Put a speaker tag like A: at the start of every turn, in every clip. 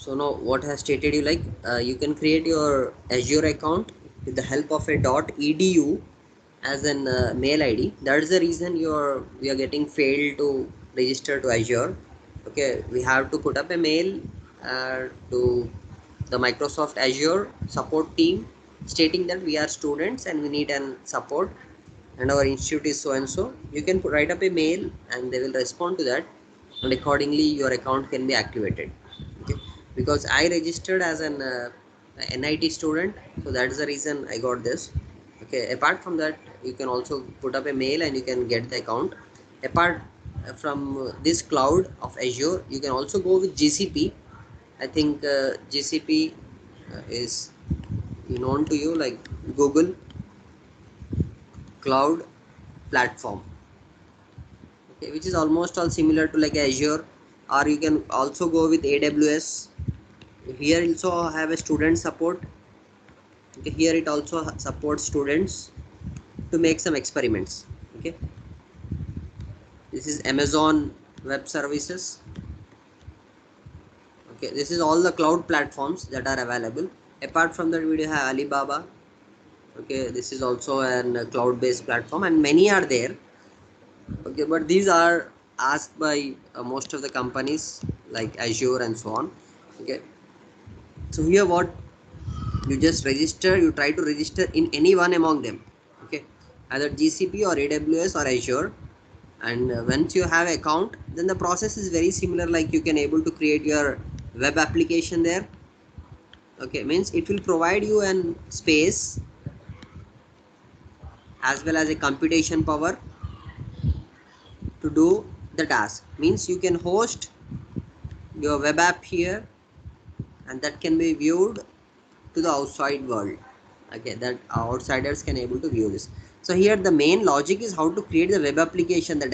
A: So now what has stated you, like you can create your Azure account with the help of a .edu as an mail ID. That is the reason we are getting failed to register to Azure. Okay, we have to put up a mail to the Microsoft Azure support team stating that we are students and we need an support and our institute is so and so. You can write up a mail and they will respond to that, and accordingly your account can be activated. Okay, because I registered as an NIT student, so that is the reason I got this. Okay, apart from that you can also put up a mail and you can get the account. Apart from this cloud of Azure, you can also go with GCP. I think GCP is known to you, like Google Cloud Platform. Okay, which is almost all similar to like Azure, or you can also go with AWS. Here also have a student support. Okay, here it also supports students to make some experiments. Okay, this is Amazon Web Services. Okay, this is all the cloud platforms that are available. Apart from that, we have Alibaba. Okay, this is also a cloud based platform, and many are there. Okay, but these are asked by most of the companies like Azure and so on. Okay, so here what you just register, you try to register in any one among them. Okay, either GCP or AWS or Azure, and once you have account, then the process is very similar, like you can able to create your web application there. Okay, means it will provide you an space as well as a computation power to do the task. Means you can host your web app here and that can be viewed to the outside world. Okay, that outsiders can able to view this. So here the main logic is how to create the web application. The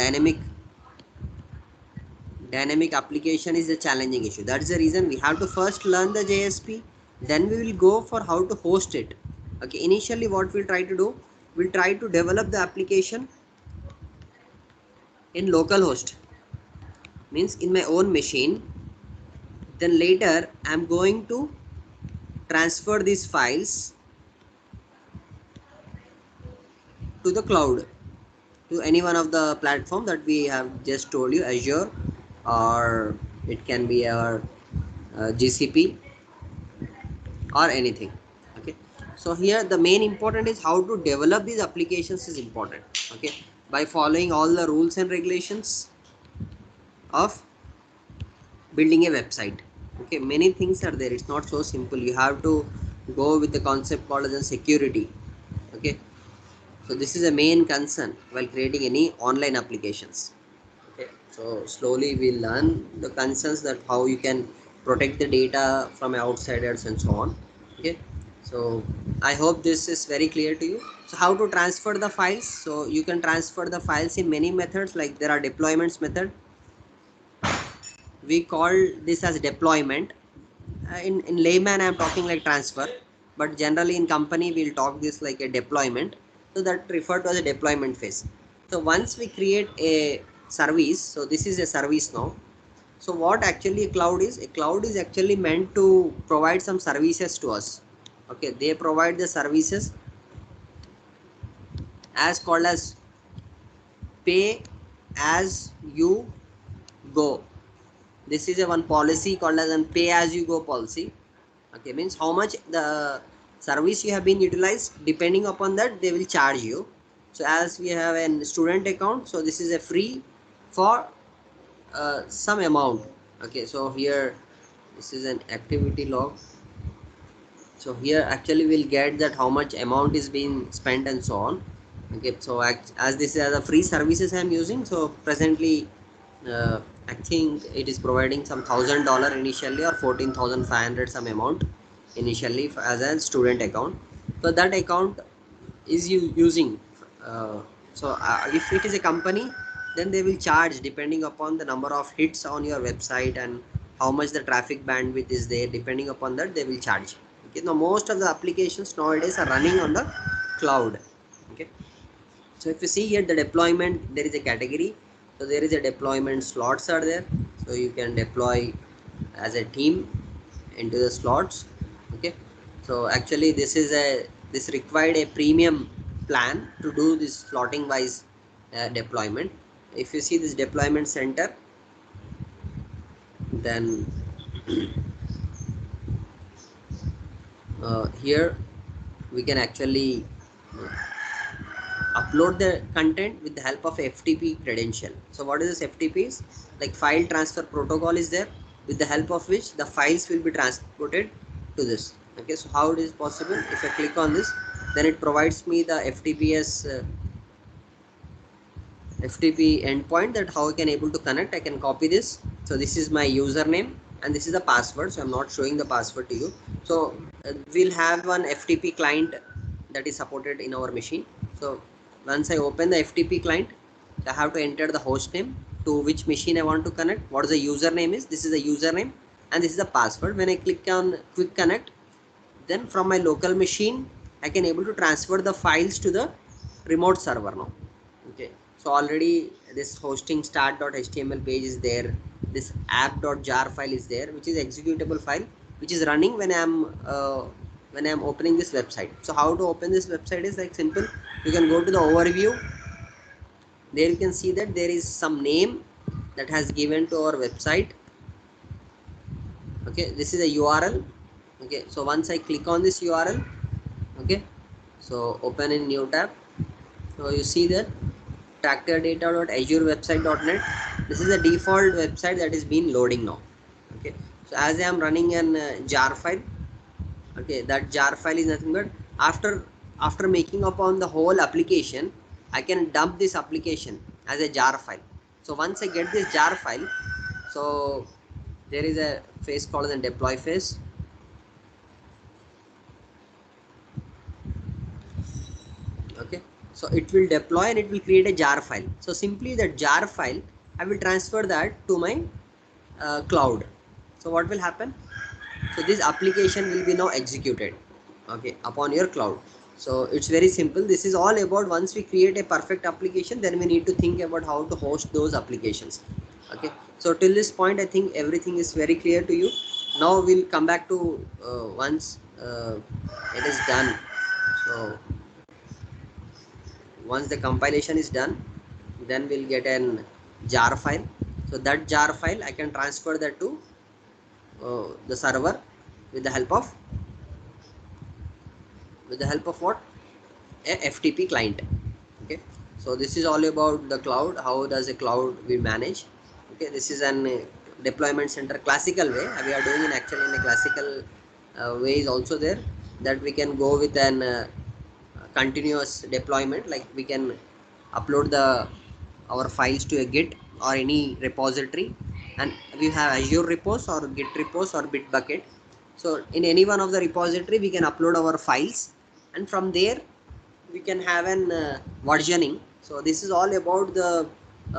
A: dynamic application is a challenging issue. That's the reason we have to first learn the JSP, then we will go for how to host it. Okay, initially what we'll try to do, we'll try to develop the application in localhost, means in my own machine. Then later I'm going to transfer these files to the cloud, to any one of the platform that we have just told you, Azure, or it can be our GCP or anything. Okay, so here the main important is how to develop these applications is important. Okay, by following all the rules and regulations of building a website. Okay, many things are there, it's not so simple. You have to go with the concept called as security. Okay, so this is a main concern while creating any online applications. Okay, so slowly we'll learn the concerns, that how you can protect the data from outsiders and so on. Okay, so I hope this is very clear to you. So how to transfer the files? So you can transfer the files in many methods, like there are deployments method. We call this as deployment. In layman I'm talking like transfer, but generally in company we'll talk this like a deployment. So that referred to as a deployment phase. So once we create a service, so this is a service now. So what actually a cloud is actually meant to provide some services to us. Okay, they provide the services as called as pay as you go. This is a one policy called as an pay as you go policy. Okay, means how much the service you have been utilized, depending upon that they will charge you. So as we have a student account, so this is a free for some amount. Okay, so here this is an activity log. So here actually we'll get that how much amount is being spent and so on. Okay, so as this is a free services I'm using, so presently I think it is providing some $1,000 initially, or 14,500 some amount initially as a student account. So that account is you using. uh, if it is a company, then they will charge depending upon the number of hits on your website and how much the traffic bandwidth is there. Depending upon that they will charge. Okay, now most of the applications nowadays are running on the cloud. Okay, so if you see here the deployment, there is a category. So there is a deployment slots are there, so you can deploy as a team. into the slots. Okay, so actually this required a premium plan to do this slotting wise deployment. If you see this deployment center, then here we can actually upload the content with the help of FTP credential. So what is this FTPs? Like file transfer protocol is there, with the help of which the files will be transported to this. Okay, so how it is possible? If I click on this, then it provides me the FTP endpoint, that how I can able to connect. I can copy this. So this is my username and this is the password. So I'm not showing the password to you. So we'll have one FTP client that is supported in our machine. So once I open the FTP client, I have to enter the host name to which machine I want to connect. What is the username is? This is the username and this is the password. When I click on quick connect, then from my local machine I can able to transfer the files to the remote server now. Okay, so already this hosting start.html page is there, this app.jar file is there, which is executable file which is running when I'm opening this website. So how to open this website is like simple. You can go to the overview. There you can see that there is some name that has given to our website. Okay, this is a URL. Okay, so once I click on this URL, okay, so open in new tab. So you see that tractordata.azurewebsite.net. This is the default website that is been loading now. Okay, so as I am running an jar file, okay, that jar file is nothing but after making upon the whole application, I can dump this application as a jar file. So once I get this jar file, so there is a phase called the deploy phase. Okay, so it will deploy and it will create a jar file. So simply that jar file I will transfer that to my cloud. So what will happen? So this application will be now executed, okay, upon your cloud. So it's very simple. This is all about, once we create a perfect application, then we need to think about how to host those applications. Okay, so till this point I think everything is very clear to you. Now we'll come back to once it is done. So once the compilation is done, then we'll get an jar file. So that jar file I can transfer that to the server with the help of what? A FTP client. Okay, so this is all about the cloud. How does a cloud we manage? Okay, this is an deployment center classical way. We are doing in actually in a classical way is also there, that we can go with an continuous deployment. Like we can upload our files to a Git or any repository, and we have Azure repos or Git repos or Bitbucket. So in any one of the repository we can upload our files, and from there we can have an versioning. So this is all about the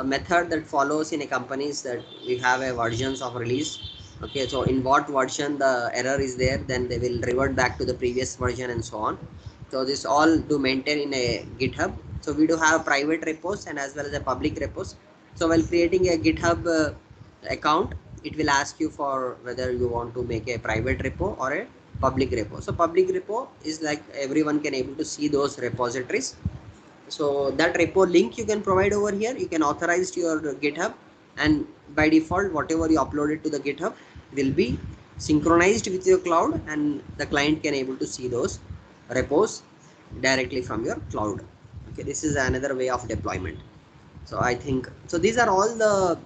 A: method that follows in a companies, that we have a versions of release. Okay, so in what version the error is there, then they will revert back to the previous version and so on. So this all do maintain in a GitHub. So we do have private repos and as well as a public repos. So while creating a GitHub account, it will ask you for whether you want to make a private repo or a public repo. So public repo is like everyone can able to see those repositories. So that repo link you can provide over here. You can authorize to your GitHub, and by default whatever you uploaded to the GitHub will be synchronized with your cloud, and the client can able to see those repos directly from your cloud. Okay, this is another way of deployment. So I think so these are all the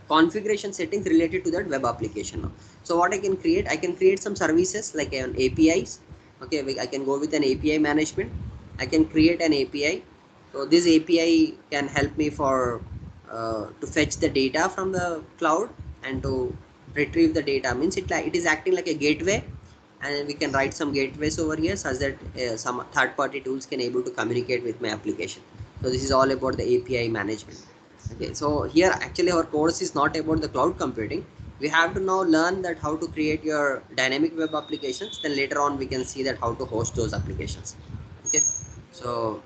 A: configuration settings related to that web application now. So what I can create some services like an APIs. Okay, I can go with an API management. I can create an API. So this API can help me for to fetch the data from the cloud and to retrieve the data. Means it is acting like a gateway, and we can write some gateways over here such that some third-party tools can able to communicate with my application. So this is all about the API management. Okay, so here actually our course is not about the cloud computing. We have to now learn that how to create your dynamic web applications. Then later on we can see that how to host those applications. Okay, so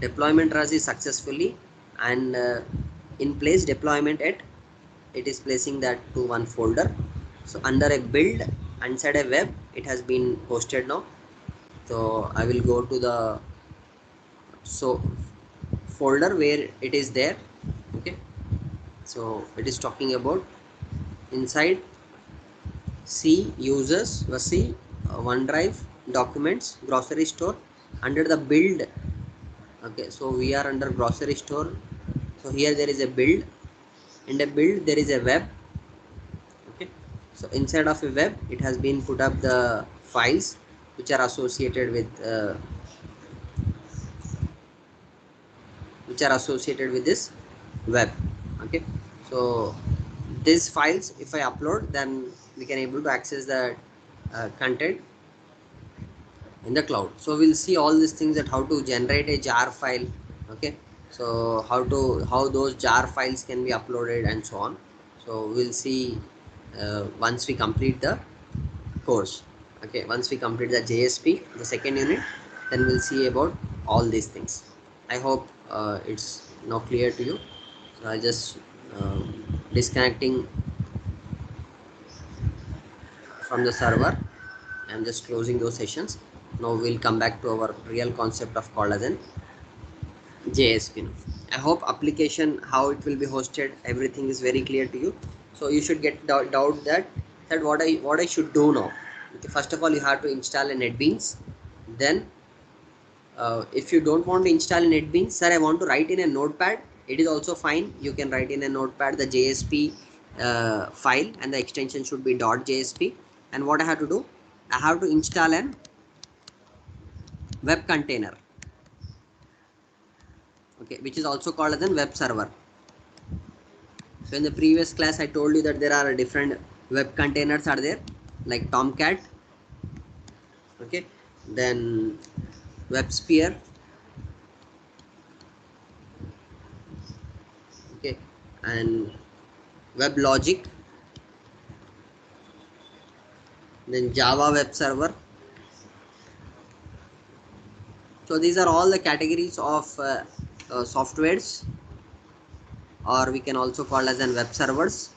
A: deployment runs is successfully and in place deployment at, it is placing that to one folder. So under a build, inside a web, it has been posted now. So I will go to the folder where it is there. Okay, so it is talking about inside C users, C OneDrive, documents, grocery store, under the build. Okay, so we are under grocery store. So here there is a build. In the build there is a web. Okay, so inside of a web it has been put up the files which are associated with this web. Okay, so these files, if I upload, then we can able to access the content in the cloud. So we'll see all these things, that how to generate a jar file. Okay, so how those jar files can be uploaded and so on. So we'll see once we complete the course. Okay, once we complete the JSP, the second unit, then we'll see about all these things. I hope it's now clear to you. So I just disconnecting from the server. I'm just closing those sessions. Now we'll come back to our real concept of called as an JSP. I hope application, how it will be hosted, everything is very clear to you. So you should get doubt that what I should do now. Okay, first of all, you have to install a NetBeans. Then if you don't want to install NetBeans, sir, I want to write in a notepad. It is also fine. You can write in a notepad the JSP file, and the extension should be .jsp. And what I have to do, I have to install an web container. Okay, which is also called as a web server. So in the previous class I told you that there are different web containers are there, like Tomcat, okay, then WebSphere, okay, and WebLogic, then Java web server. So these are all the categories of softwares, or we can also call as an web servers.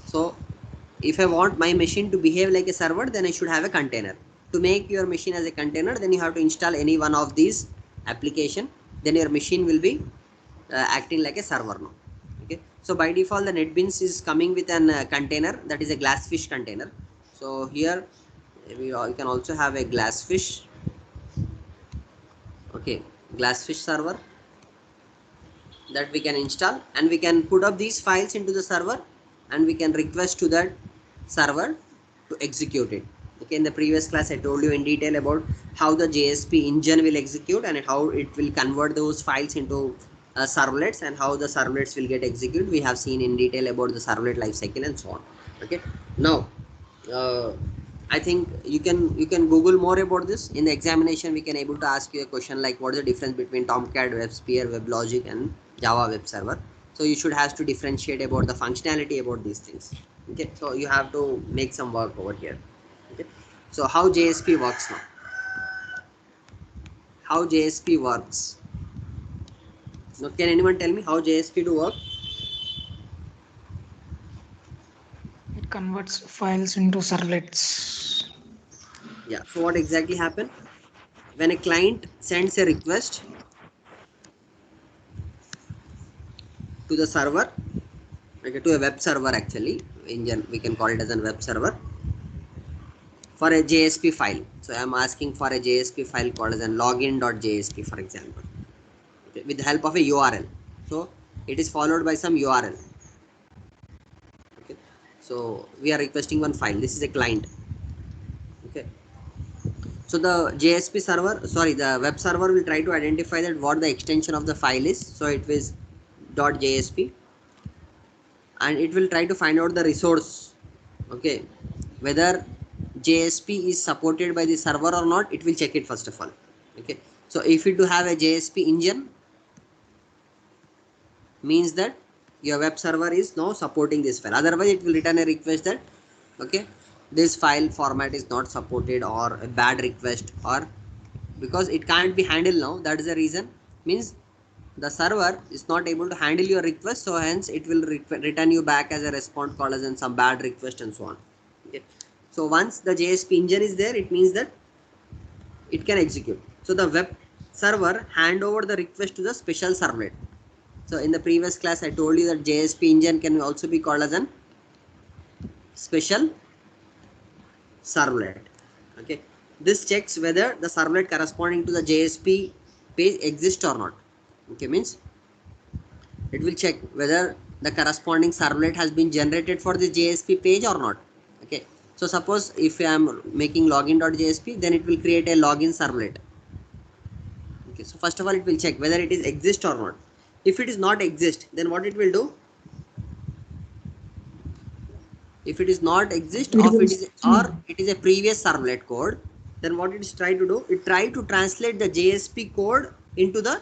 A: So if I want my machine to behave like a server, then I should have a container. To make your machine as a container, then you have to install any one of these application. Then your machine will be acting like a server now. Okay, so by default the NetBeans is coming with an container, that is a glassfish container. So here you can also have a glassfish. Okay, glassfish server that we can install, and we can put up these files into the server, and we can request to that server to execute it. Okay, in the previous class I told you in detail about how the JSP engine will execute and how it will convert those files into servlets, and how the servlets will get executed. We have seen in detail about the servlet lifecycle and so on. Okay, now I think you can Google more about this. In the examination we can able to ask you a question like, what is the difference between Tomcat, WebSphere, WebLogic and Java web server. So you should have to differentiate about the functionality about these things. Okay, so you have to make some work over here. Okay, so how JSP works now? How JSP works? Now, can anyone tell me how JSP do work?
B: It converts files into servlets.
A: Yeah. So what exactly happen when a client sends a request to the server? Okay, to a web server actually. We can call it as a web server for a JSP file. So I am asking for a JSP file called as a login.jsp, for example, okay, with the help of a URL. So it is followed by some URL. Okay, so we are requesting one file. This is a client. Okay, so the JSP server, sorry, the web server will try to identify that what the extension of the file is. So it is .jsp, and it will try to find out the resource. Okay, whether JSP is supported by the server or not, it will check it first of all. Okay, so if you do have a JSP engine, means that your web server is now supporting this file. Otherwise it will return a request that, okay, this file format is not supported, or a bad request, or because it can't be handled now. That is the reason. Means the server is not able to handle your request, so hence it will return you back as a response call as in some bad request and so on. Okay, so once the JSP engine is there, it means that it can execute. So the web server hand over the request to the special servlet. So in the previous class I told you that JSP engine can also be called as an special servlet. Okay, this checks whether the servlet corresponding to the JSP page exists or not. Okay, means it will check whether the corresponding servlet has been generated for the JSP page or not. Okay, so suppose if I am making login.jsp, then it will create a login servlet. Okay, so first of all it will check whether it is exist or not. If it is not exist, then what it will do? If it is not exist,
B: It
A: or
B: will
A: or
B: see.
A: it is a previous servlet code, then what it is try to do? It try to translate the JSP code into the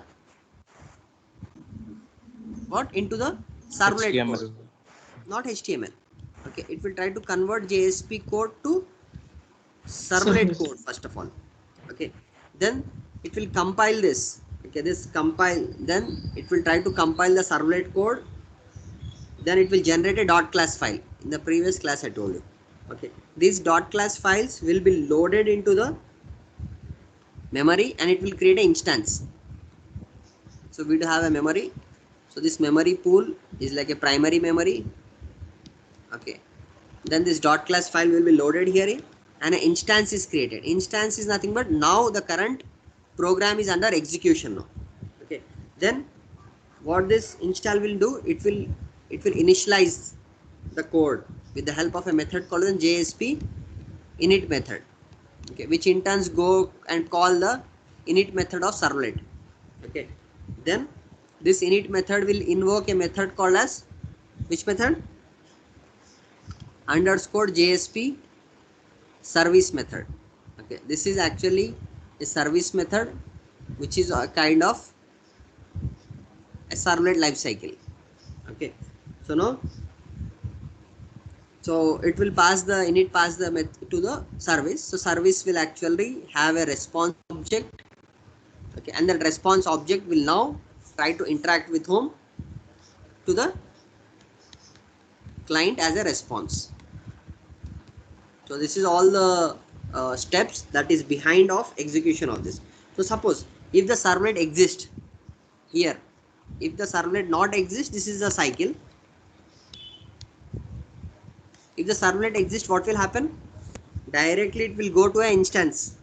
A: what? Into the servlet code,
C: HTML.
A: not HTML. Okay, it will try to convert JSP code to servlet
B: Servlet.
A: code first of all. Okay, then it will compile this. Okay, this compile, then it will try to compile the servlet code, then it will generate a dot class file. In the previous class I told you. Okay, these dot class files will be loaded into the memory and it will create an instance. So we do have a memory. So this memory pool is like a primary memory. Okay, then this dot class file will be loaded here in, and an instance is created. Instance is nothing but now the current program is under execution now. Okay, then what this install will do, it will initialize the code with the help of a method called the JSP init method. Okay, which in turns go and call the init method of servlet. Okay, then this init method will invoke a method called as which method? Underscore JSP service method. Okay, this is actually a service method which is a kind of a servlet life cycle. Okay, so now so it will pass the init pass the to the service. So service will actually have a response object. Okay, and that response object will now try to interact with whom? To the client as a response. So this is all the steps that is behind of execution of this. So suppose if the servlet exists here, if the servlet not exist, this is the cycle. If the servlet exists, what will happen? Directly it will go to an instance.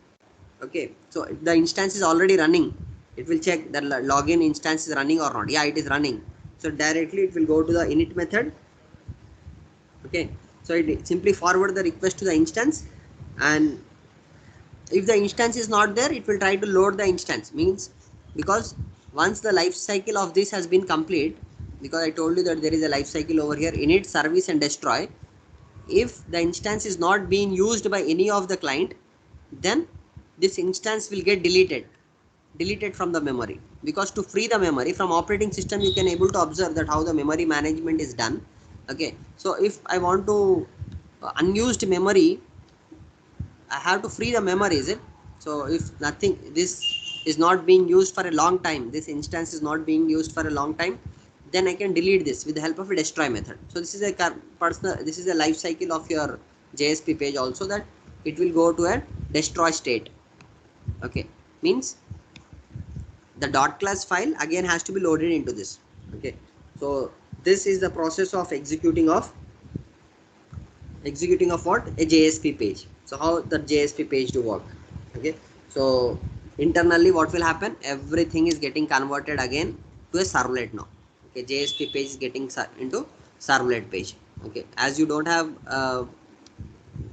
A: Okay, so the instance is already running. It will check that login instance is running or not. Yeah, it is running. So directly it will go to the init method. Okay, so it simply forward the request to the instance, and if the instance is not there, it will try to load the instance. Means because once the life cycle of this has been complete, because I told you that there is a life cycle over here, init, service and destroy. If the instance is not being used by any of the client, then this instance will get deleted from the memory. Because to free the memory from operating system, you can able to observe that how the memory management is done. Okay, so if I want to unused memory, I have to free the memory, is it? So if nothing, this is not being used for a long time, this instance is not being used for a long time, then I can delete this with the help of a destroy method. So this is a this is a life cycle of your JSP page also, that it will go to a destroy state. Okay, means the dot class file again has to be loaded into this. Okay, so this is the process of executing of what? A JSP page. So how the JSP page to work? Okay, so internally what will happen? Everything is getting converted again to a servlet now. Okay, JSP page is getting into servlet page. Okay, as you don't have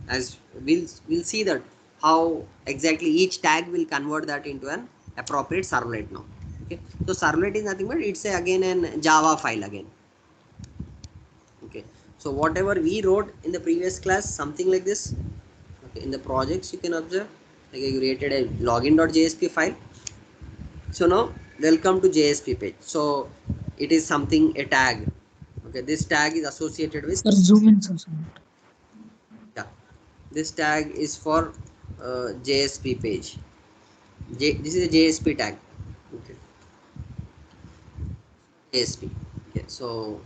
A: as we'll see that how exactly each tag will convert that into an appropriate servlet now. Okay, so servlet is nothing but it's again an Java file again. Okay, so whatever we wrote in the previous class, something like this. Okay, in the projects you can observe, like you created a login.jsp file. So now welcome to JSP page. So it is something, a tag. Okay, this tag is associated with,
B: Sir, zoom in, sir.
A: yeah, this tag is for JSP page. This is a JSP tag. Okay, JSP. Okay, so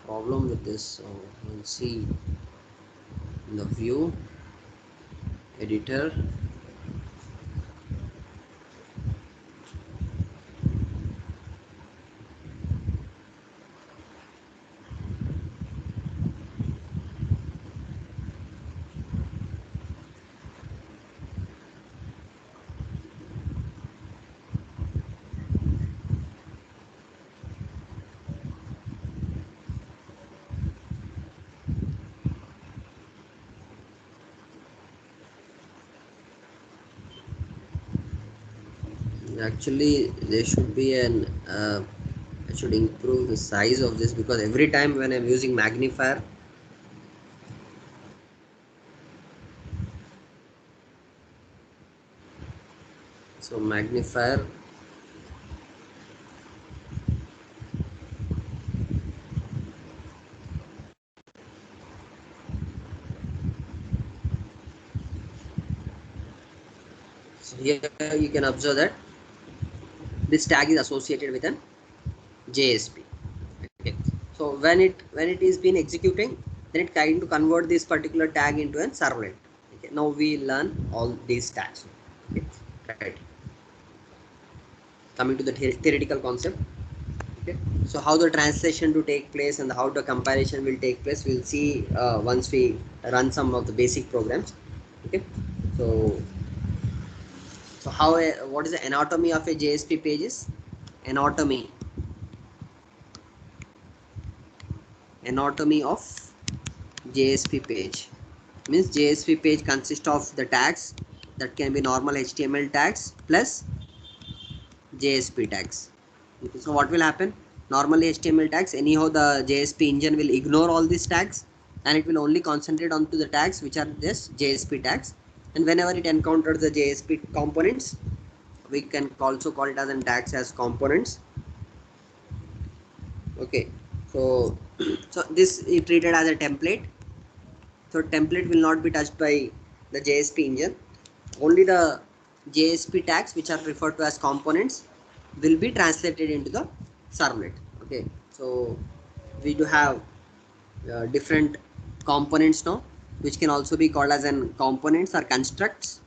A: problem with this, so we'll see in the view editor. Actually there should be an I should improve the size of this, because every time when I'm using magnifier, so magnifier, so here you can observe that this tag is associated with an JSP. Okay, so when it is been executing, then it kind to convert this particular tag into an servlet. Okay, now we learn all these tags. Okay, right. Coming to the theoretical concept. Okay, so how the translation to take place and how the comparison will take place, we'll see once we run some of the basic programs. Okay, so how what is the anatomy of a JSP page is? Anatomy of JSP page means JSP page consists of the tags that can be normal HTML tags plus JSP tags. Okay, so what will happen? Normally HTML tags, anyhow the JSP engine will ignore all these tags and it will only concentrate onto the tags which are just JSP tags. And whenever it encounters the JSP components, we can also call it as an tags as components. Okay, so so this is treated as a template. So template will not be touched by the JSP engine. Only the JSP tags which are referred to as components will be translated into the servlet. Okay, so we do have different components now, which can also be called as an components or constructs.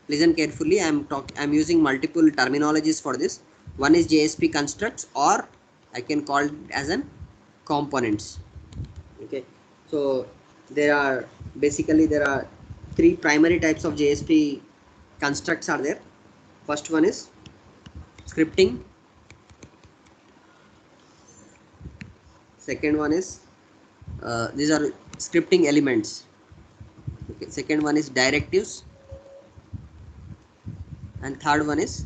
A: Listen carefully. I'm using multiple terminologies for this. One is JSP constructs, or I can call it as an components. Okay, so there are three primary types of JSP constructs are there. First one is scripting. Second one is these are scripting elements. Okay, second one is directives, and third one is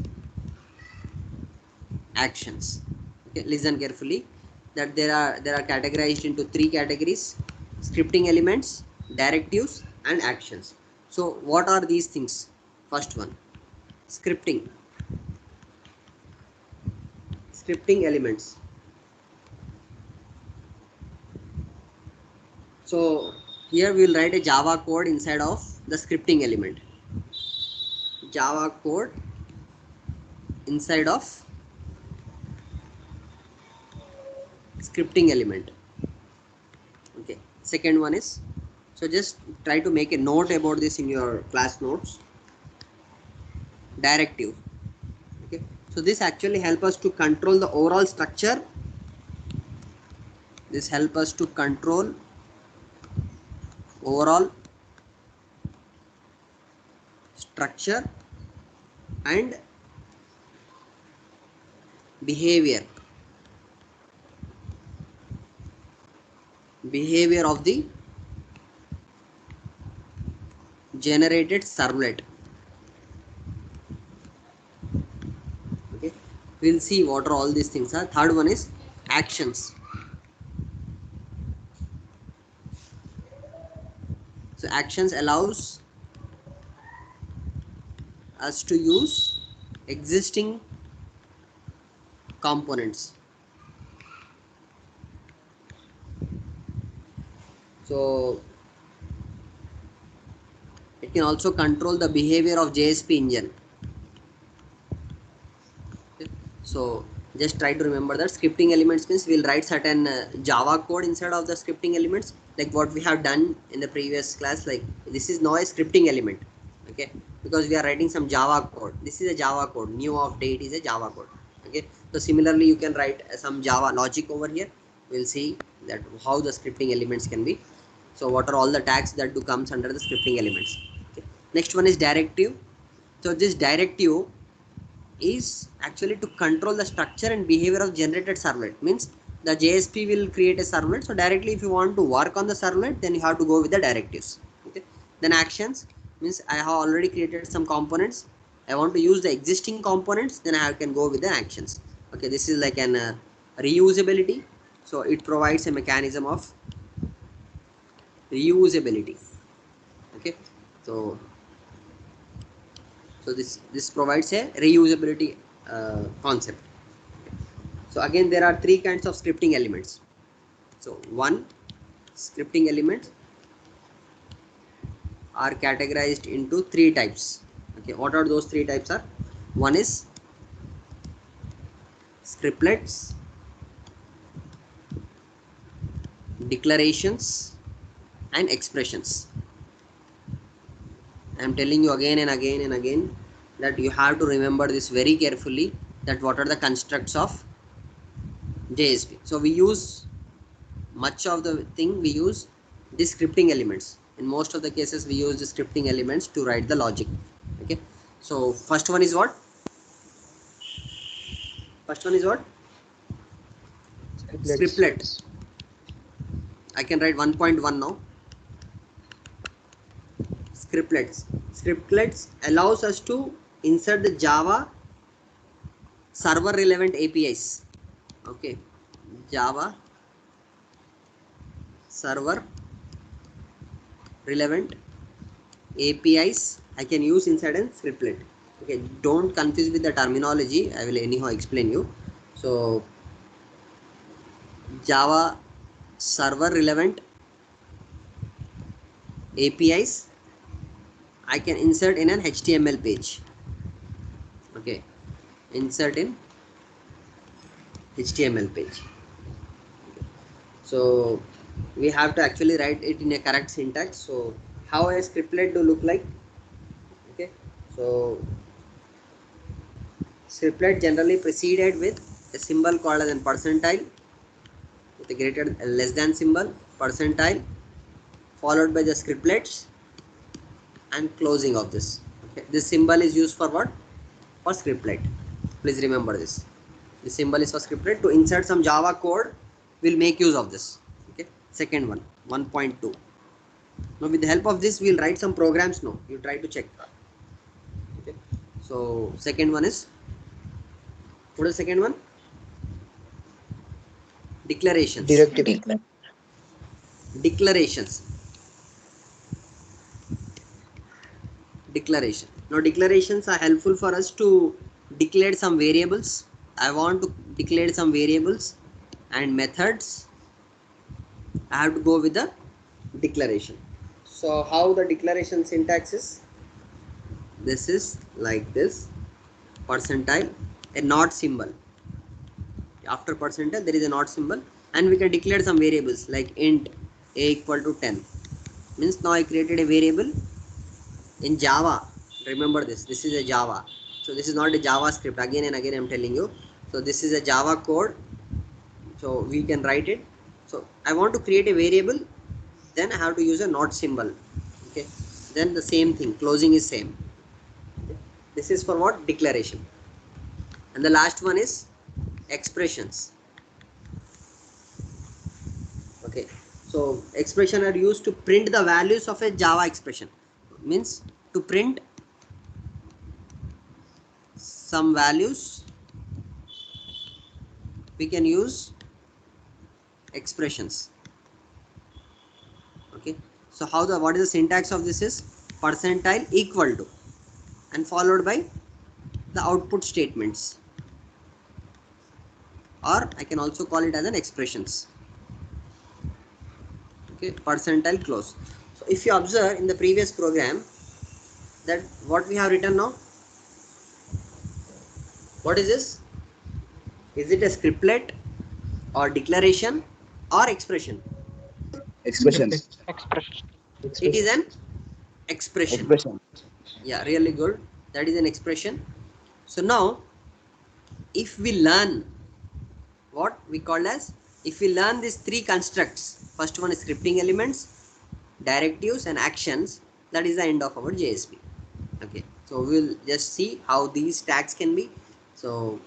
A: actions. Okay, listen carefully that there are categorized into three categories: scripting elements, directives, and actions. So what are these things? First one, scripting. Scripting elements. So here we will write a Java code inside of the scripting element. Java code inside of scripting element. Okay, second one is, so just try to make a note about this in your class notes. Directive. Okay, so this actually help us to control the overall structure. This help us to control overall structure and behavior of the generated servlet. Okay, we'll see what are all these things are. Third one is actions. So actions allows us to use existing components. So it can also control the behavior of JSP engine. So just try to remember that scripting elements means we'll write certain Java code inside of the scripting elements, like what we have done in the previous class. Like this is now a scripting element, okay, because we are writing some Java code. This is a Java code. New of date is a Java code, okay. So similarly you can write some Java logic over here. We'll see that how the scripting elements can be. So what are all the tags that do comes under the scripting elements, okay. Next one is directive. So this directive is actually to control the structure and behavior of generated servlet. Means the JSP will create a servlet, so directly if you want to work on the servlet, then you have to go with the directives, okay. Then actions means I have already created some components, I want to use the existing components, then I can go with the actions, okay. This is like an reusability, so it provides a mechanism of reusability, okay. so this provides a reusability concept. So again there are three kinds of scripting elements. So one, scripting elements are categorized into three types, okay. What are those three types are? One is scriptlets, declarations and expressions. I am telling you again and again and again that you have to remember this very carefully, that what are the constructs of JSP. So we use much of the thing, we use the scripting elements. In most of the cases we use the scripting elements to write the logic, okay. So first one is what? First one is what?
B: Scriptlets.
A: Scriptlet. I can write 1.1 now. Scriptlets. Scriptlets allows us to insert the Java server relevant APIs, okay. Java server relevant APIs I can use inside a scriptlet, okay. Don't confuse with the terminology, I will anyhow explain you. So Java server relevant APIs I can insert in an HTML page, okay. Insert in HTML page. So we have to actually write it in a correct syntax. So how a scriptlet do look like, okay. So scriptlet generally preceded with a symbol called as a percentile with a greater less than symbol, percentile, followed by the scriptlets and closing of this, okay. This symbol is used for what? For scriptlet. Please remember this. This symbol is for scriptlet. To insert some Java code, we'll make use of this, okay. Second one, 1.2. Now with the help of this we'll write some programs now. You try to check, okay. So second one is, what is the second one? Declarations.
B: Directive.
A: Declarations. Declaration. Now declarations are helpful for us to declare some variables. I want to declare some variables and methods. I have to go with the declaration. So how the declaration syntax is? This is like this, percentile, a not symbol. After percentile there is a not symbol, and we can declare some variables like int a equal to 10. Means now I created a variable in Java. Remember this is a Java, so this is not a JavaScript. Again and again I'm telling you, so this is a Java code, so we can write it. So I want to create a variable, then I have to use a not symbol, okay. Then the same thing, closing is same, okay. This is for what? Declaration. And the last one is expressions, okay. So expression are used to print the values of a Java expression. Means to print some values we can use expressions, okay. So how the, what is the syntax of this is percentile equal to and followed by the output statements, or I can also call it as an expressions, okay. Percentile close. So if you observe in the previous program, that what we have written now, what is this? Is it a scriptlet or declaration or expression?
C: Expressions.
B: Expression.
A: It is
C: Expression.
A: an expression.
C: Expression.
A: Yeah, really good. That is an expression. So now, if we learn what we call as, if we learn these three constructs, first one is scripting elements, directives and actions, that is the end of our JSP. Okay, so we will just see how these tags can be. So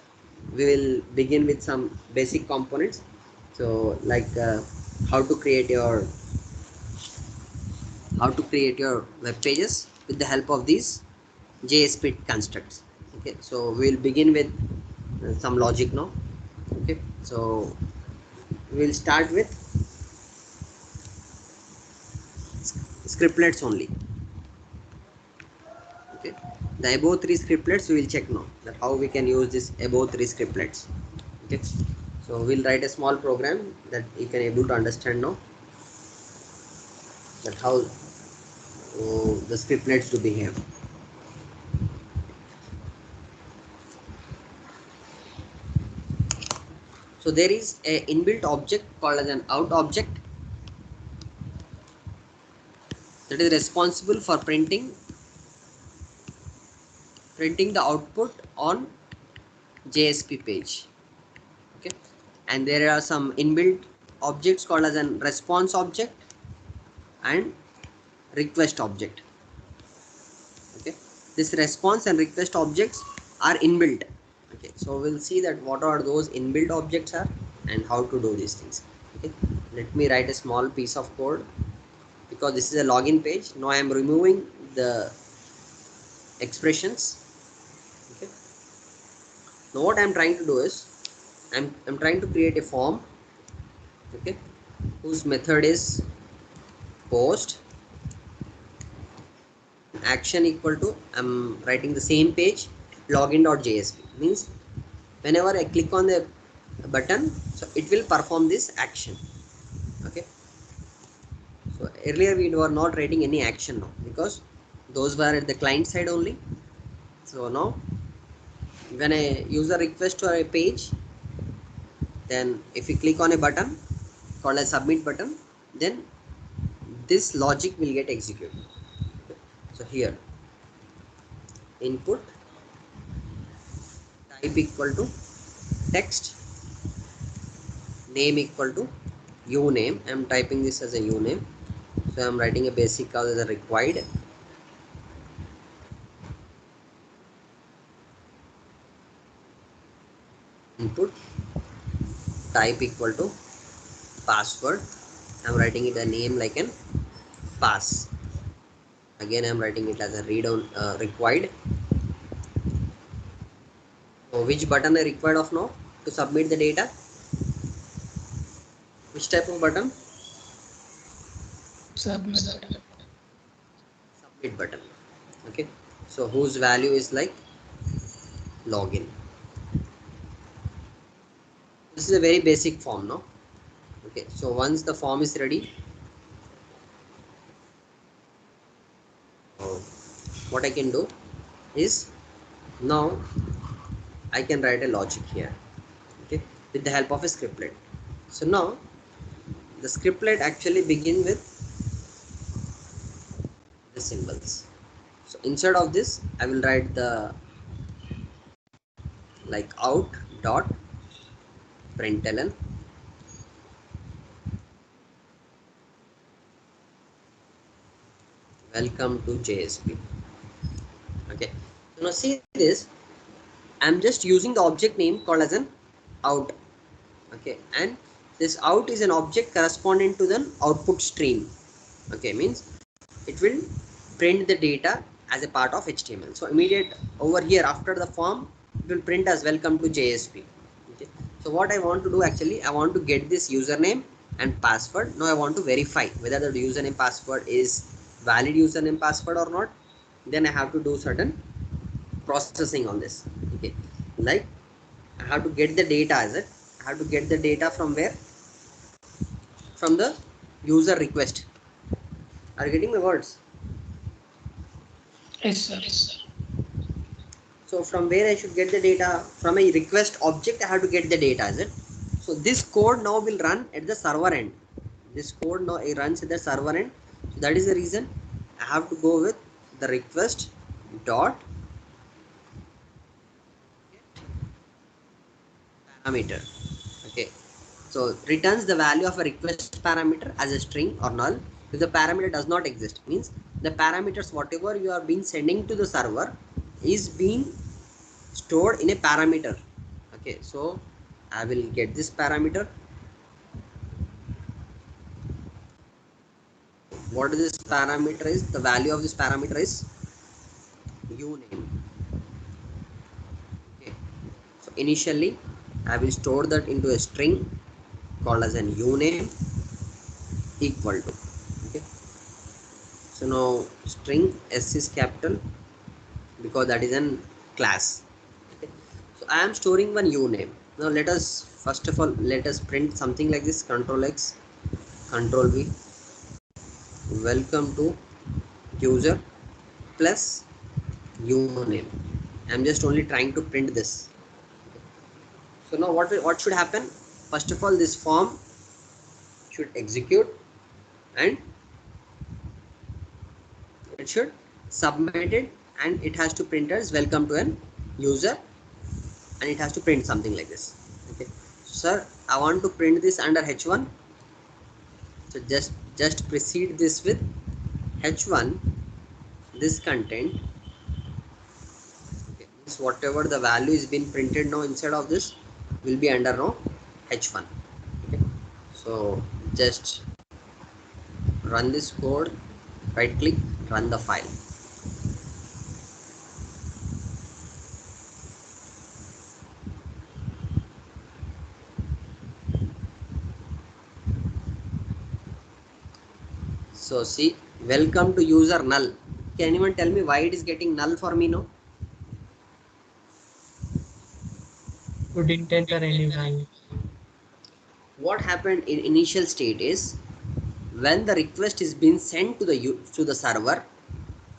A: we will begin with some basic components. So like how to create your web pages with the help of these JSP constructs. Okay, so we'll begin with some logic now. Okay, so we'll start with scriptlets only. Okay, the above three scriptlets we will check now, that how we can use this above three scriptlets. Okay, so we'll write a small program that you can able to understand now, that how the scriptlets to behave. So there is a inbuilt object called as an out object that is responsible for printing the output on JSP page. Okay, and there are some inbuilt objects called as an response object and request object. Okay, this response and request objects are inbuilt. Okay, so we'll see that what are those inbuilt objects are and how to do these things. Okay, let me write a small piece of code, because this is a login page. Now I am removing the expressions. Okay, now what I am trying to do is I'm trying to create a form. Okay, whose method is post action equal to, I'm writing the same page login.jsp, means whenever I click on the button, so it will perform this action. Okay, so earlier we were not writing any action now, because those were at the client side only. So now when a user requests to a page, then if you click on a button called a submit button, then this logic will get executed. Okay, so here input type equal to text, name equal to uname. I am typing this as a uname, so I am writing a basic as a required. Input type equal to password. I am writing it a name like an pass. Again I am writing it as a read on required. So which button I required of now to submit the data? Which type of button?
B: Submit button.
A: Submit button. Okay, so whose value is like login. This is a very basic form now. Okay, so once the form is ready, what I can do is, now I can write a logic here. Okay, with the help of a scriptlet. So now the scriptlet actually begin with the symbols. So instead of this I will write the like out dot println welcome to JSP. Okay, so now see this, I'm just using the object name called as an out. Okay, and this out is an object corresponding to the output stream. Okay, means it will print the data as a part of HTML. So immediate over here after the form, it will print as welcome to JSP. Okay, so what I want to do actually, I want to get this username and password. Now I want to verify whether the username password is valid username password or not. Then I have to do certain processing on this. Okay, like I have to get the data as it. I have to get the data from where? From the user request. Are you getting my words?
B: Yes, sir.
A: So from where I should get the data? From a request object I have to get the data, is it? So this code now will run at the server end. This code now it runs at the server end. So that is the reason I have to go with the request dot parameter. Okay. So returns the value of a request parameter as a string or null. If the parameter does not exist, means the parameters whatever you are been sending to the server is being stored in a parameter. Okay, so I will get this parameter. What is this parameter is? The value of this parameter is uname. Okay, so initially I will store that into a string called as an uname equal to. Okay, so now string s is capital because that is an class. Okay, so I am storing one uname. Now let us first of all let us print something like this: control x, control v, welcome to user plus uname. I'm just only trying to print this. So now what should happen? First of all, this form should execute and it should submit it, and it has to print as welcome to an user, and it has to print something like this. Okay, sir, I want to print this under h1. So just precede this with h1, this content. Okay, means whatever the value is being printed now inside of this will be under now h1. Okay, so just run this code, right click, run the file. So see, welcome to user null. Can anyone tell me why it is getting null for me now?
B: You didn't enter any value.
A: What happened in initial state is when the request is being sent to the server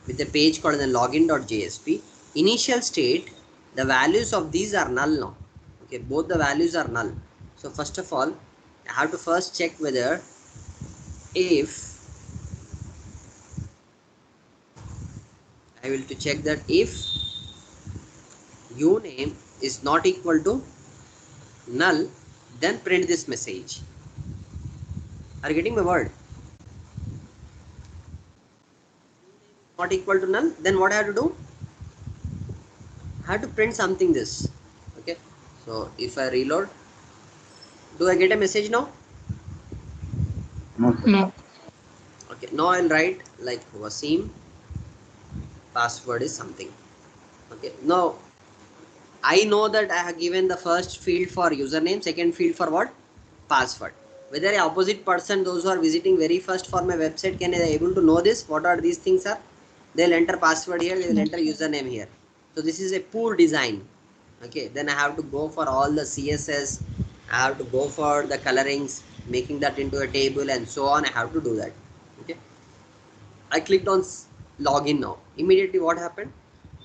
A: with a page called the login.jsp, initial state the values of these are null now. Okay, both the values are null. So first of all I have to first check whether if I will to check that if uname is not equal to null, then print this message. Are you getting my word? Not equal to null, then what I have to do? I have to print something this. Okay, so if I reload, do I get a message now?
C: No, sir.
B: No.
A: Okay, now I'll write like waseem, password is something. Okay, now I know that I have given the first field for username, second field for what? Password. Whether a opposite person, those who are visiting very first for my website, can they able to know this? What are these things are? They'll enter password here, they will
B: No.
A: enter username here. So this is a poor design. Okay, then I have to go for all the CSS. I have to go for the colorings, making that into a table and so on. I have to do that. Okay, I clicked on login now. Immediately what happened?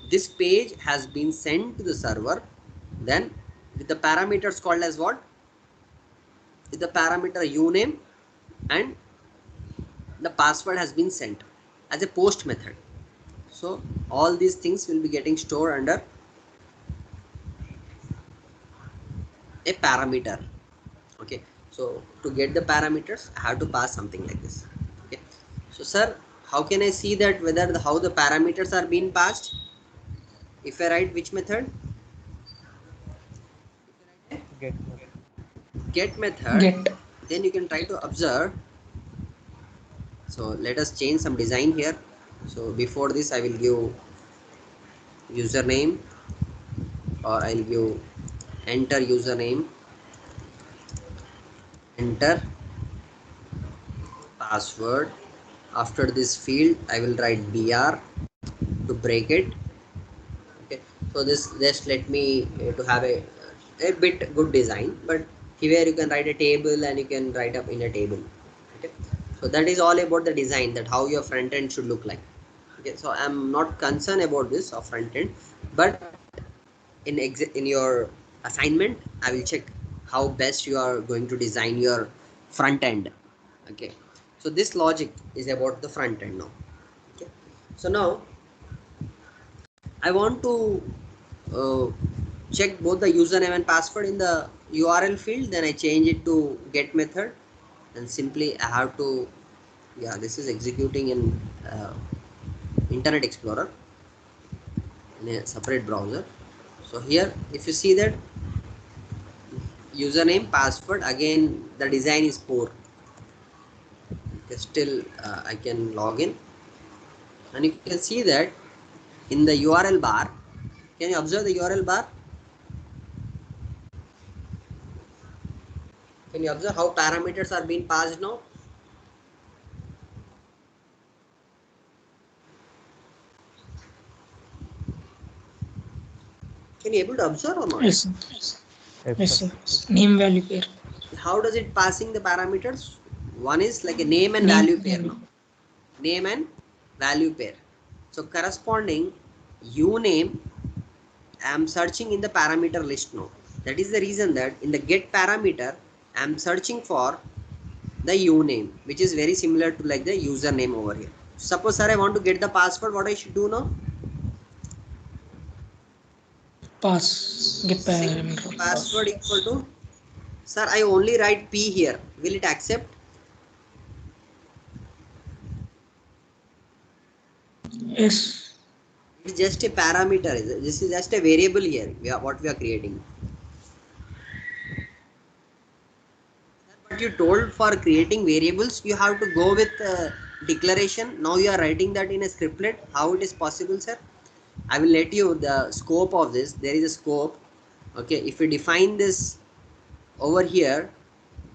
A: This page has been sent to the server. Then with the parameters called as what? With the parameter uname, and the password has been sent as a post method. So all these things will be getting stored under a parameter. Okay, so to get the parameters I have to pass something like this. Okay, so sir, how can I see that whether how the parameters are being passed? If I write which method?
C: Get.
A: Get method,
B: Get.
A: then you can try to observe. So let us change some design here. So before this I will give username, or I'll give enter username, enter password. After this field I will write br to break it. Okay, so this just let me to have a bit good design, but here you can write a table and you can write up in a table. Okay, so that is all about the design, that how your front end should look like. Okay, so I'm not concerned about this of front end, but in your assignment I will check how best you are going to design your front end. Okay, so this logic is about the front end now. Okay, so now I want to uh, check both the username and password in the URL field, then I change it to get method, and simply I have to, yeah, this is executing in Internet Explorer in a separate browser. So here if you see that username password, again the design is poor. Okay, still I can log in, and you can see that in the URL bar, can you observe the URL bar? Can you observe how parameters are being passed now? Can you able to observe or not?
B: Yes,
C: Yes,
B: yes,
C: sir.
B: sir. Name value pair.
A: How does it passing the parameters? One is like a name and
B: Name
A: value pair now.
B: value.
A: Name and value pair. So corresponding uname, I am searching in the parameter list now. That is the reason that in the get parameter I am searching for the uname, which is very similar to like the username over here. Suppose sir I want to get the password, what I should do now?
B: Pass. Get parameter.
A: Password equal to, sir I only write P here, will it accept?
B: Yes.
A: It's just a parameter, this is just a variable here, what we are creating. But you told for creating variables you have to go with declaration. Now you are writing that in a scriptlet. How it is possible, sir? I will let you the scope of this. There is a scope. Okay, if we define this over here,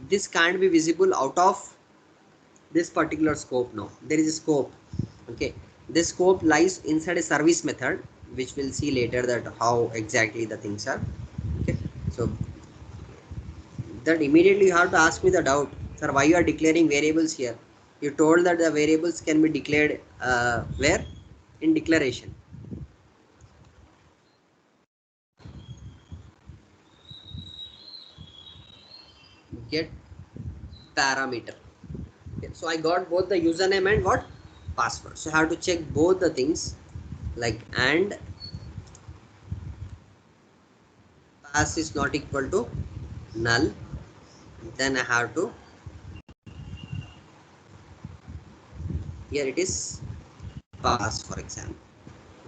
A: this can't be visible out of this particular scope. Now there is a scope. Okay, this scope lies inside a service method, which we'll see later that how exactly the things are. Okay, so that immediately you have to ask me the doubt, sir, why you are declaring variables here? You told that the variables can be declared where? In declaration. Get parameter. Okay, so I got both the username and what? Password. So I have to check both the things like and pass is not equal to null. Then I have to, here it is pass for example.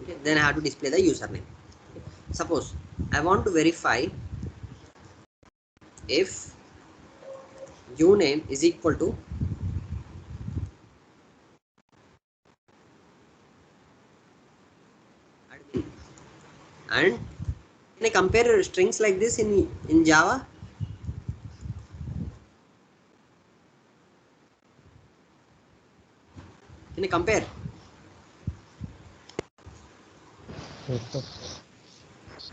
A: Okay, then I have to display the username. Okay. Suppose I want to verify if uname is equal to admin, and can I compare strings like this in Java? Can I compare?
C: Yes, sir.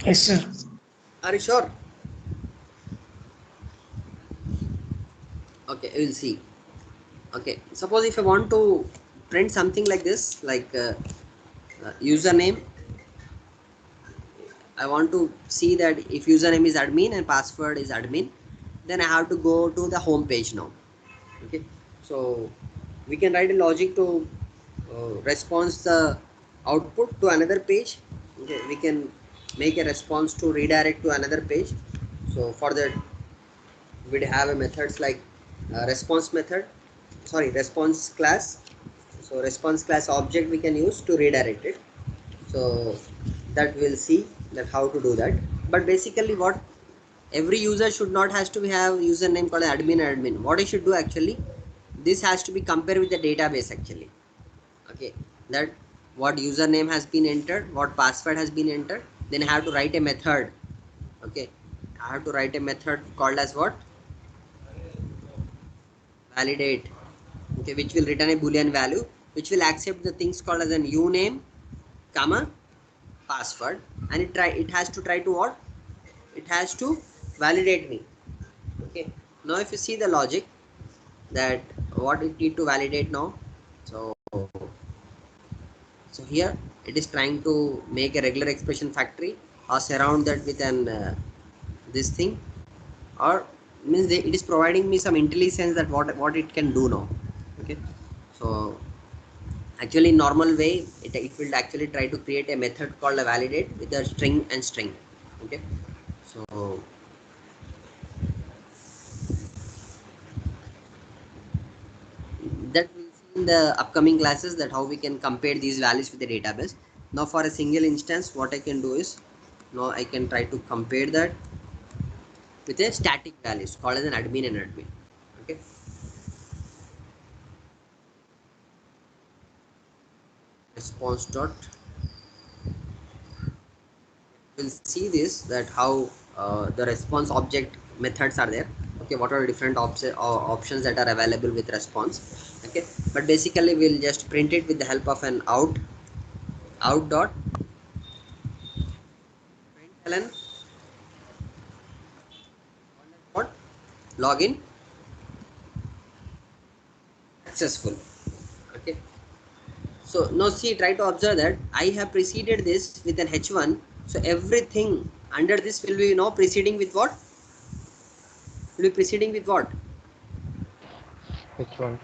B: Yes, sir.
A: Are you sure? Okay, we will see. Okay, suppose if I want to print something like this, like username, I want to see that if username is admin and password is admin, then I have to go to the home page now. Okay, so we can write a logic to response the output to another page. Okay, we can make a response to redirect to another page. So for that we'd have a methods like response method, sorry, response class. So response class object we can use to redirect it. So that we'll see that how to do that. But basically what, every user should not has to have username called admin. What I should do actually, this has to be compared with the database actually. Okay, that what username has been entered, what password has been entered, then I have to write a method. Okay, I have to write a method called as what? Validate. Okay, which will return a boolean value, which will accept the things called as an uname comma password, and it has to try to what, it has to validate me. Okay, now if you see the logic that what it need to validate now, so here it is trying to make a regular expression factory, or surround that with an this thing, or means it is providing me some intelligence that what it can do now. Okay, so actually in normal way it will actually try to create a method called a validate with a string and string. Okay, so that we'll see in the upcoming classes, that how we can compare these values with the database. Now for a single instance, what I can do is, now I can try to compare that with a static values called as an admin and admin. Okay, response dot, we'll see this, that how the response object methods are there. Okay, what are different options that are available with response. Okay, but basically we'll just print it with the help of an out dot println what login successful. Okay, so now see, try to observe that I have preceded this with an h1, so everything under this will be now proceeding with what, will be proceeding with what,
C: H1.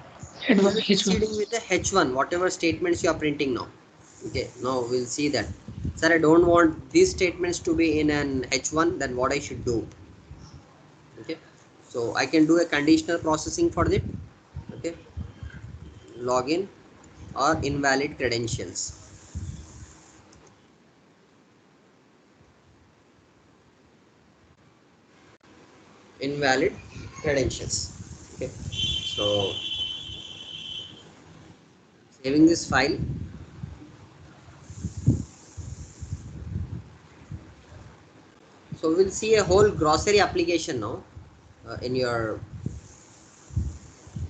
A: will be
B: H1.
A: proceeding with the h1 whatever statements you are printing now. Okay, now we'll see that, sir, I don't want these statements to be in an h1, then what I should do. Okay, so I can do a conditional processing for it. Okay, login or invalid credentials, invalid credentials. Okay, so saving this file. So we'll see a whole grocery application now in your,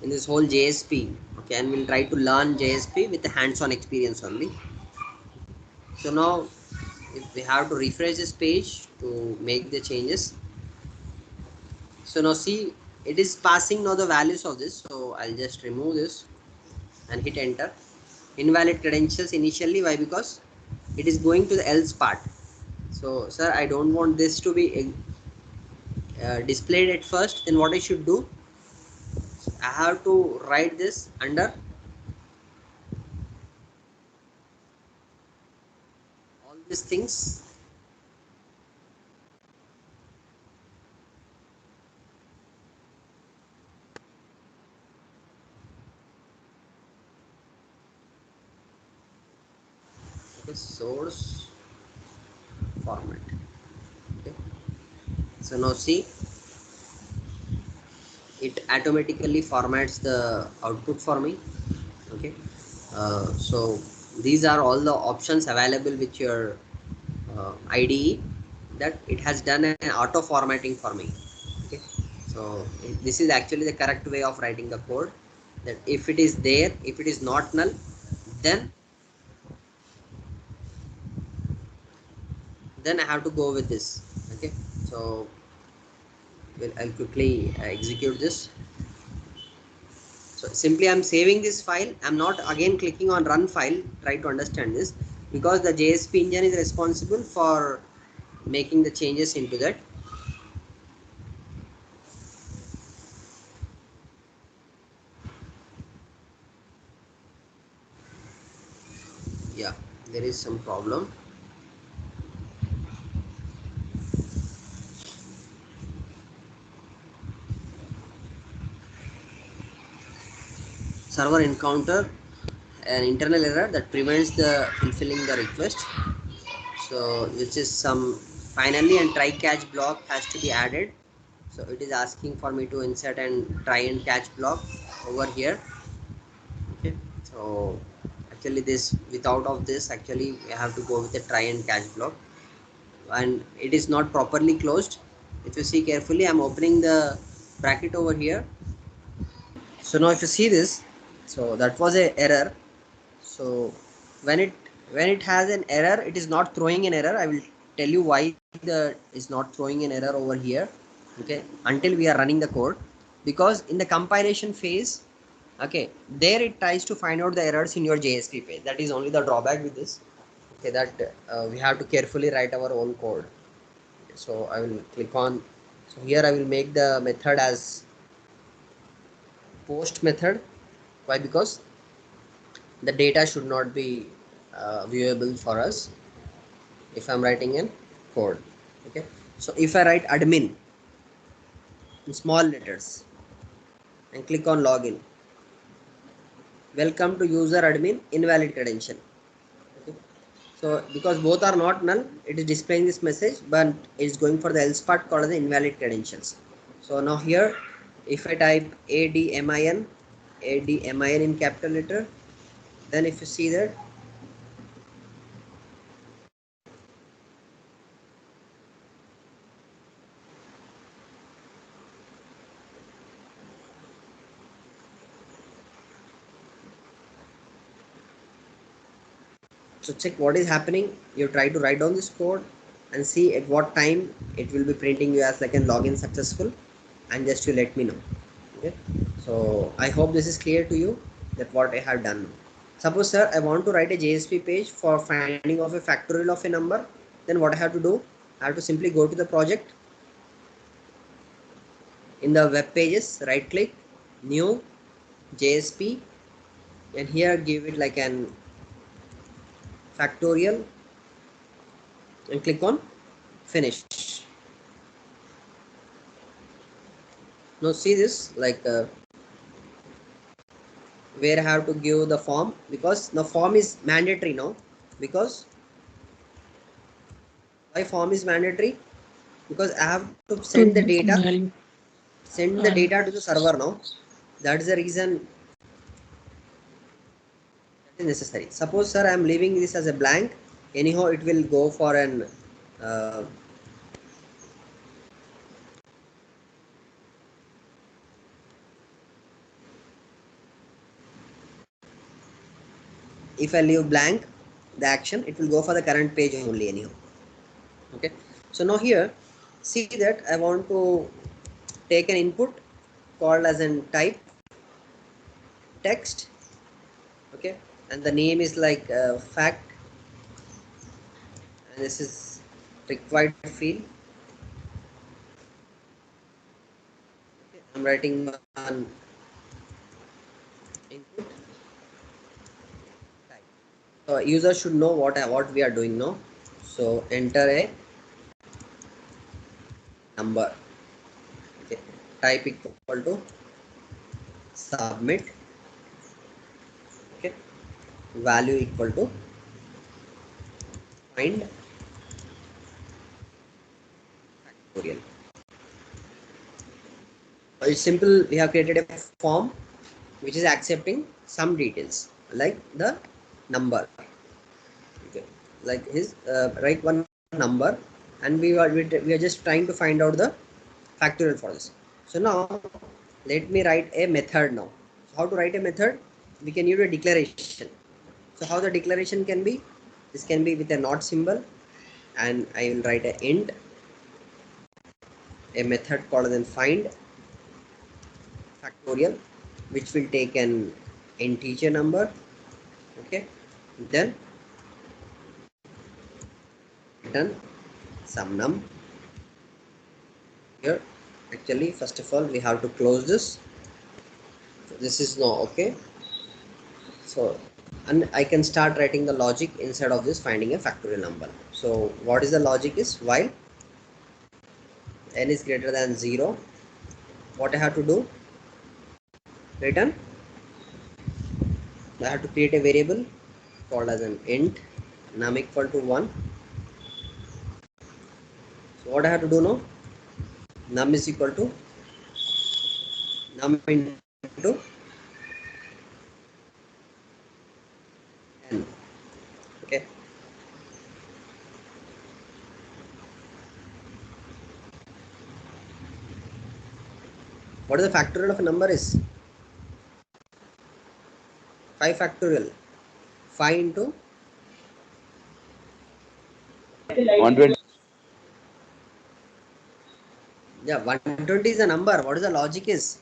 A: in this whole JSP. Okay, and we'll try to learn JSP with the hands-on experience only. So now if we have to refresh this page to make the changes, so now see, it is passing now the values of this, so I'll just remove this and hit enter. Invalid credentials initially, why, because it is going to the else part. So sir, I don't want this to be displayed at first, then what I should do, I have to write this under all these things. Okay, source format. Okay, so now see, it automatically formats the output for me. Okay, so these are all the options available with your IDE, that it has done an auto formatting for me. Okay, so this is actually the correct way of writing the code, that if it is there, if it is not null, then I have to go with this. Okay, so I'll quickly execute this. So simply I'm saving this file, I'm not again clicking on run file. Try to understand this, because the JSP engine is responsible for making the changes into that. Yeah, there is some problem. Server encounter an internal error that prevents the fulfilling the request, so which is some, finally, and try catch block has to be added. So it is asking for me to insert and try and catch block over here. Okay, so actually this, without of this, actually we have to go with the try and catch block, and it is not properly closed. If you see carefully, I'm opening the bracket over here. So now if you see this, so that was a error. So when it has an error, it is not throwing an error. I will tell you why the is not throwing an error over here. Okay, until we are running the code, because in the compilation phase, okay, there it tries to find out the errors in your JSP page. That is only the drawback with this. okay, that we have to carefully write our own code. So I will click on, so here I will make the method as post method. Why? Because the data should not be viewable for us if I'm writing in code. Okay, so if I write admin in small letters and click on login, welcome to user admin invalid credential. Okay, so because both are not null, it is displaying this message, but it's going for the else part called the invalid credentials. So now here, if I type admin in capital letter, then if you see that, so check what is happening. You try to write down this code and see at what time it will be printing you as like a login successful, and just you let me know. Okay, so I hope this is clear to you that what I have done. Suppose sir, I want to write a JSP page for finding of a factorial of a number, then what I have to do, I have to simply go to the project, in the web pages, right click, new JSP, and here give it like an factorial and click on finish. Now see this, like where I have to give the form, because the form is mandatory now. Because why form is mandatory? Because I have to
B: To
A: send the data,
B: value and
A: to the server now. That is the reason that is necessary. Suppose sir, I am leaving this as a blank, anyhow it will go for an if I leave blank the action, it will go for the current page only anyhow. Okay, so now here see that I want to take an input called as an type text. Okay, and the name is like fact, and this is required field. Okay, I'm writing one input type. So user should know what we are doing now. So enter a number. Okay, type equal to submit. Okay, value equal to find factorial. It's simple. We have created a form which is accepting some details like the number. Okay, like his write one number, and we are just trying to find out the factorial for this. So now let me write a method now. So how to write a method? We can use a declaration. So how the declaration can be? This can be with a not symbol, and I will write a int, a method called then find factorial, which will take an integer number. Okay, then return some num. Here actually first of all we have to close this. So this is no okay. So and I can start writing the logic inside of this finding a factorial number. So what is the logic is, while n is greater than 0, what I have to do, return, I have to create a variable called as an int num equal to 1. So what I have to do now, num is equal to num into n. Okay, what is the factorial of a number is 5 factorial. 5 into
D: 120.
A: yeah, 120 is a number. What is the logic is,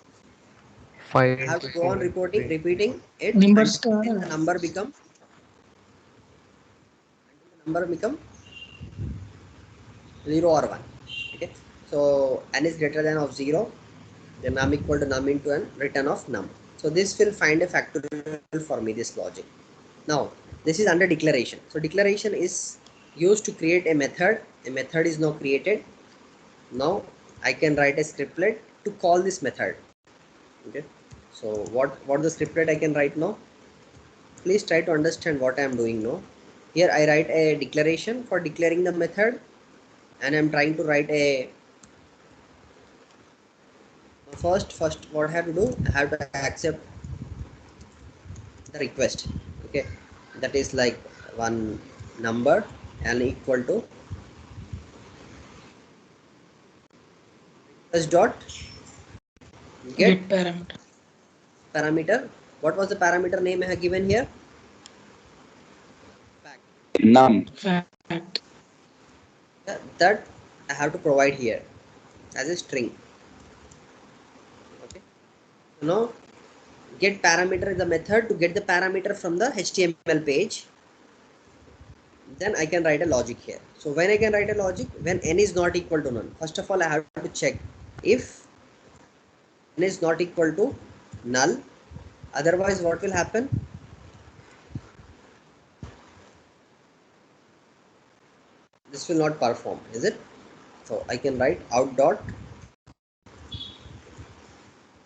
C: 5
A: I have
C: into
A: to go on
C: 7 to 3.
A: repeating it
B: number
A: until
B: star
A: the number become number become 0 or 1. Okay, so n is greater than of 0, then num equal to num into n, return of num. So this will find a factorial for me, this logic. Now this is under declaration. So declaration is used to create a method. A method is now created. Now I can write a scriptlet to call this method. Okay, so what the scriptlet I can write now? Please try to understand what I am doing now. Here I write a declaration for declaring the method, and I am trying to write a first what I have to do, I have to accept the request. Okay, that is like one number and equal to request dot get
B: Get parameter.
A: parameter. What was the parameter name I have given here? Fact.
D: Num.
B: Fact.
A: Yeah, that I have to provide here as a string. Okay, so now get parameter is the method to get the parameter from the HTML page. Then I can write a logic here. So when I can write a logic, when n is not equal to none, first of all I have to check if n is not equal to null, otherwise what will happen? This will not perform, is it? So I can write out dot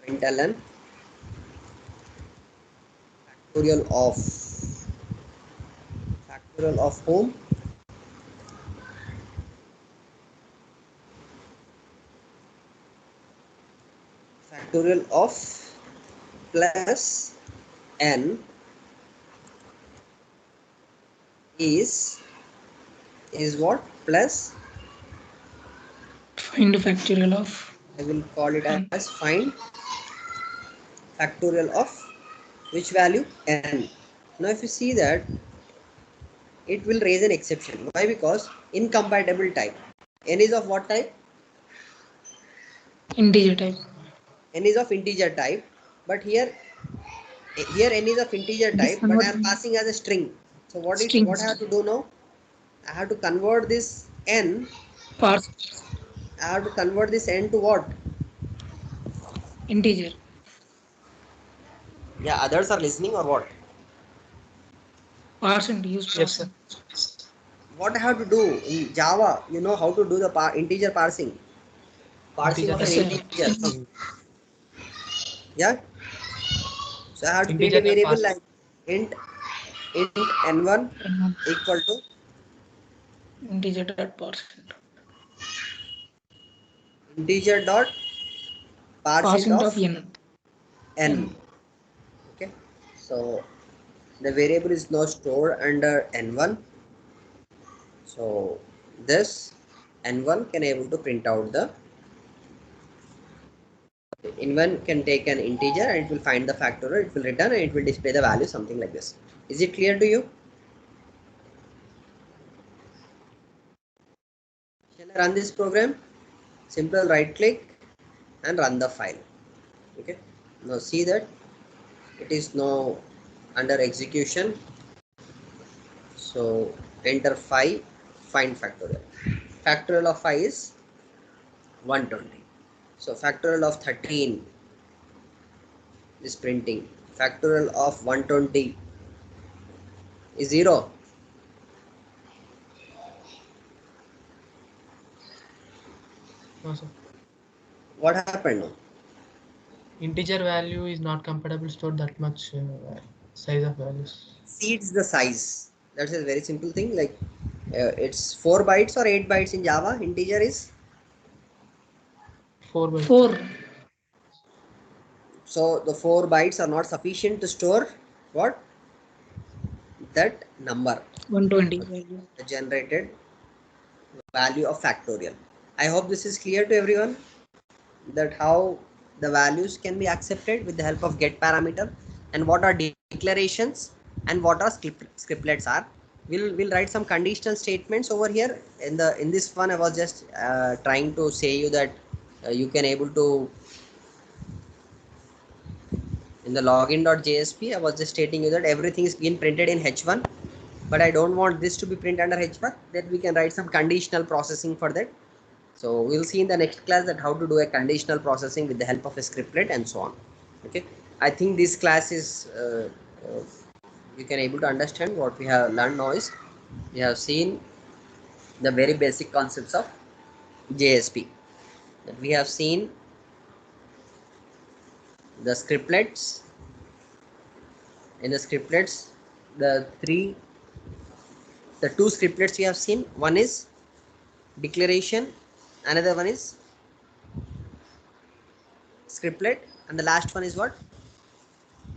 A: println factorial of whom? Factorial of plus n is what? Plus,
B: Find factorial of
A: I will call it
B: n.
A: as find factorial of which value? N. Now if you see that, it will raise an exception. Why? Because incompatible type. N is of what type?
B: Integer type.
A: N is of integer type, but here n is of integer
B: It is
A: type, but I am
B: converted
A: passing as a string. So what I
B: strings.
A: have to do now? I have to convert this n.
B: Parse
A: I have to convert this n to what?
B: integer.
A: Yeah, others are listening or what?
B: Parse and use
C: Yes, sir.
B: parsing.
A: What I have to do in Java? You know how to do the integer parsing. Parsing
C: Integer
A: of an
B: Yes,
C: type
B: sir.
A: integer. Yeah. So I have to create a
C: integer type
A: variable
C: pass.
A: like int n1
B: N1
A: equal to
B: integer dot parse.
A: integer dot parseint
B: Parsing
A: of
B: of n.
A: n. Okay. So the variable is now stored under n1. So this n1 can able to print out the n1 can take an integer and it will find the factorial, it will return and it will display the value, something like this. Is it clear to you? Shall I run this program? Simple right click and run the file. Okay. Now see that it is now under execution. So enter 5, find factorial. Factorial of 5 is 120. So factorial of 13 is printing. Factorial of 120 is 0.
C: No, sir.
A: What happened now?
C: Integer value is not compatible stored that much size of values.
A: Exceeds the size. That's a very simple thing. Like it's 4 bytes or 8 bytes in Java. Integer is
C: 4 bytes.
B: 4.
A: so the 4 bytes are not sufficient to store what? That number,
B: 120 value.
A: the generated value of factorial. I hope this is clear to everyone, that how the values can be accepted with the help of get parameter, and what are declarations and what are scriptlets are. We'll write some conditional statements over here. In this one I was just trying to say you that you can able to, in the login.jsp I was just stating you that everything is being printed in h1. but I don't want this to be print under HPAC, then we can write some conditional processing for that. So we'll see in the next class that how to do a conditional processing with the help of a scriptlet and so on. Okay, I think this class is you can able to understand what we have learned now is we have seen the very basic concepts of JSP. That we have seen the scriptlets. In the scriptlets, the two scriptlets we have seen. One is declaration, another one is scriptlet, and the last one is what?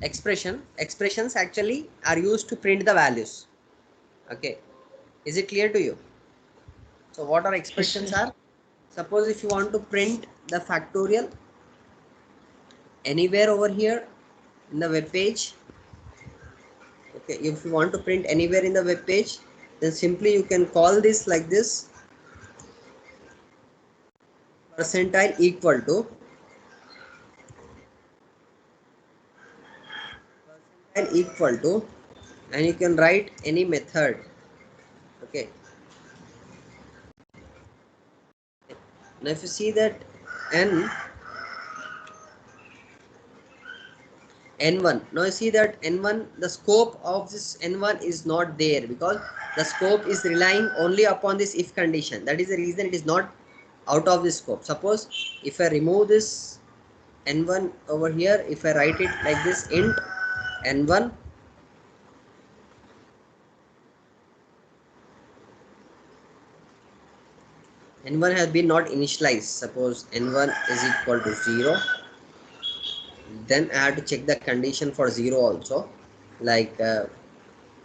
A: Expression. Expressions actually are used to print the values. Okay, is it clear to you? So what are expressions are? Suppose if you want to print the factorial anywhere over here in the web page, okay, if you want to print anywhere in the web page, then simply you can call this like this, percentile equal to, and you can write any method. Okay, now if you see that n1, now you see that n1, the scope of this n1 is not there because the scope is relying only upon this if condition. That is the reason it is not out of the scope. Suppose if I remove this n1 over here, if I write it like this, int n1, n1 has been not initialized. Suppose n1 is equal to 0, then I have to check the condition for 0 also. Like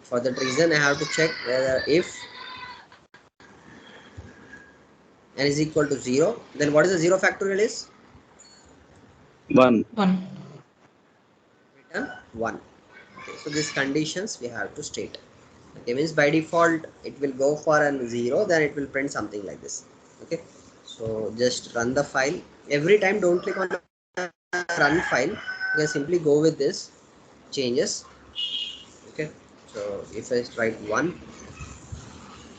A: for that reason I have to check whether if n is equal to 0, then what is the 0 factorial is?
D: 1.
B: 1.
A: Return 1. Okay, so these conditions we have to state. Okay, means by default it will go for a 0, then it will print something like this. Okay, so just run the file. Every time don't click on the run file, you can simply go with this changes. Okay, so if I write 1,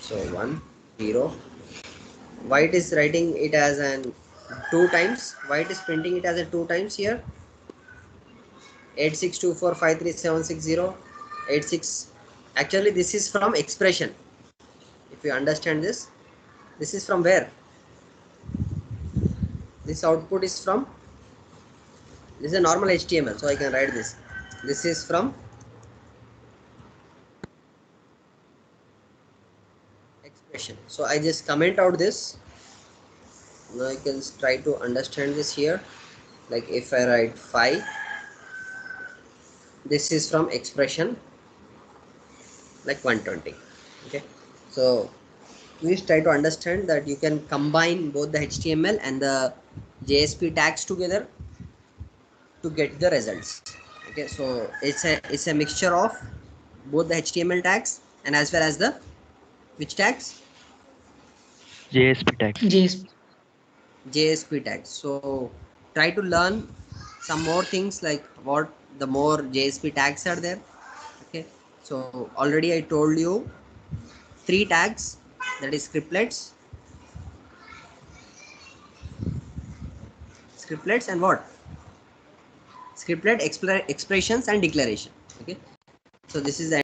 A: so 1 0, why it is writing it as an 2 times, why it is printing it as a 2 times here? 8624537608 actually this is from expression. If you understand this, this is from where? This output is from, this is a normal HTML, so I can write this. This is from expression. So I just comment out this. Now I can try to understand this here. Like if I write 5, this is from expression like 120. Okay, so please try to understand that you can combine both the HTML and the JSP tags together to get the results. Okay, so it's a mixture of both the HTML tags and as well as the which tags?
E: JSP tags.
B: JSP.
A: JSP tags. So try to learn some more things like what the more JSP tags are there. Okay, so already I told you 3 tags, that is scriptlets and what? Scriptlet, expressions and declaration. Okay, so this is the